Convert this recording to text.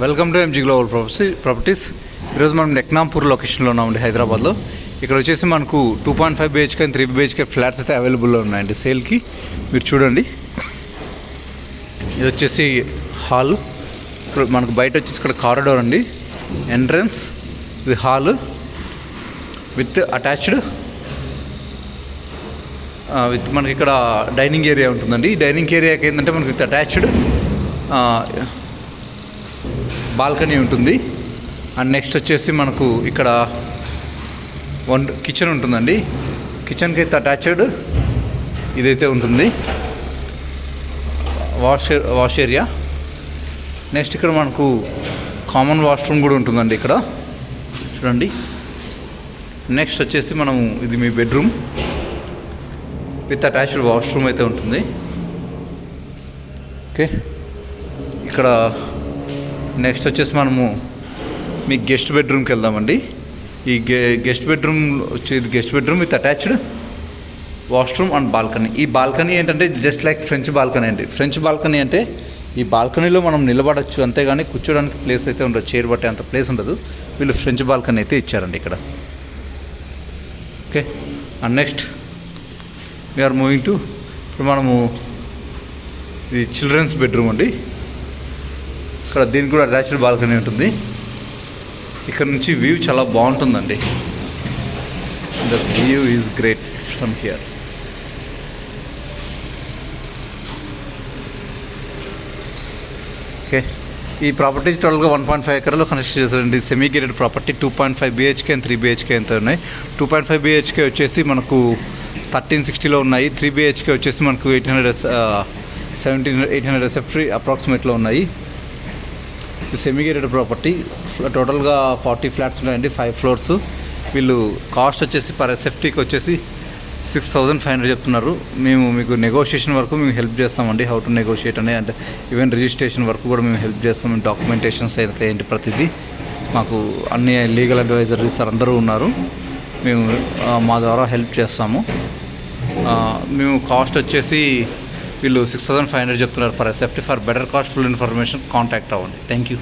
Welcome to MG global properties. ఈరోజు మనం నెక్నాంపూర్ లొకేషన్లో ఉన్నామండి, హైదరాబాద్లో. ఇక్కడ వచ్చేసి మనకు 2.5 BHK అండ్ 3 BHK ఫ్లాట్స్ అయితే అవైలబుల్లో ఉన్నాయండి సేల్కి. మీరు చూడండి, ఇది వచ్చేసి హాల్. ఇక్కడ మనకు బయట వచ్చేసి ఇక్కడ కారిడార్ అండి, ఎంట్రన్స్, ఇది హాల్ విత్ అటాచ్డ్ విత్ మనకి ఇక్కడ డైనింగ్ ఏరియా ఉంటుందండి. ఈ డైనింగ్ ఏరియాకి ఏంటంటే మనకి విత్ అటాచ్డ్ బాల్కనీ ఉంటుంది. అండ్ నెక్స్ట్ వచ్చేసి మనకు ఇక్కడ కిచెన్ ఉంటుందండి. కిచెన్కి అయితే అటాచ్డ్ ఇదైతే ఉంటుంది, వాష్ ఏరియా. నెక్స్ట్ ఇక్కడ మనకు కామన్ వాష్రూమ్ కూడా ఉంటుందండి ఇక్కడ, చూడండి. నెక్స్ట్ వచ్చేసి మనము ఇది మీ బెడ్రూమ్ విత్ అటాచ్డ్ వాష్రూమ్ అయితే ఉంటుంది. ఓకే, ఇక్కడ నెక్స్ట్ వచ్చేసి మనము మీ గెస్ట్ బెడ్రూమ్కి వెళ్దామండి. ఈ గెస్ట్ బెడ్రూమ్ వచ్చేది guest bedroom with attached washroom and balcony. ఈ బాల్కనీ ఏంటంటే జస్ట్ లైక్ ఫ్రెంచ్ బాల్కనీ అండి. ఫ్రెంచ్ బాల్కనీ అంటే ఈ బాల్కనీలో మనం నిలబడచ్చు, అంతేగాని కూర్చోడానికి ప్లేస్ అయితే ఉండదు, చైర్ పట్టే అంత ప్లేస్ ఉండదు. వీళ్ళు ఫ్రెంచ్ బాల్కనీ అయితే ఇచ్చారండి ఇక్కడ. Okay, and next we are moving to, ఇప్పుడు మనము ఇది చిల్డ్రన్స్ బెడ్రూమ్ అండి. ఇక్కడ దీనికి కూడా అటాచ్డ్ బాల్కనీ ఉంటుంది. ఇక్కడ నుంచి వ్యూ చాలా బాగుంటుందండి. The view is great from here. Okay, ఈ ప్రాపర్టీ టోటల్గా 1.5 ఎకర్లో కన్స్ట్రక్ట్ చేశారండి. Semi gated property. 2.5 BHK and 3 BHK ఎంత ఉన్నాయి. 2.5 BHK వచ్చేసి మనకు 1360లో ఉన్నాయి. 3 BHK వచ్చేసి మనకు 800 SF అప్రాక్సిమేట్లో ఉన్నాయి. Semi gated property. టోటల్గా 40 ఫ్లాట్స్ ఉన్నాయండి, 5 ఫ్లోర్స్. వీళ్ళు కాస్ట్ వచ్చేసి పర్ SFTకి వచ్చేసి 6500 చెప్తున్నారు. మేము మీకు నెగోషియేషన్ వరకు మేము హెల్ప్ చేస్తామండి. హౌ టు నెగోషియేట్ అని, అంటే ఈవెన్ రిజిస్ట్రేషన్ వరకు కూడా మేము హెల్ప్ చేస్తాం. డాక్యుమెంటేషన్స్ అయితే ఏంటి ప్రతిదీ మాకు అన్ని లీగల్ అడ్వైజర్స్ అందరూ ఉన్నారు. మేము మా ద్వారా హెల్ప్ చేస్తాము. మేము కాస్ట్ వచ్చేసి వీళ్ళు 6500 చెప్తున్నారు per SFT. For better cost full information contact అవ్వండి. Thank you.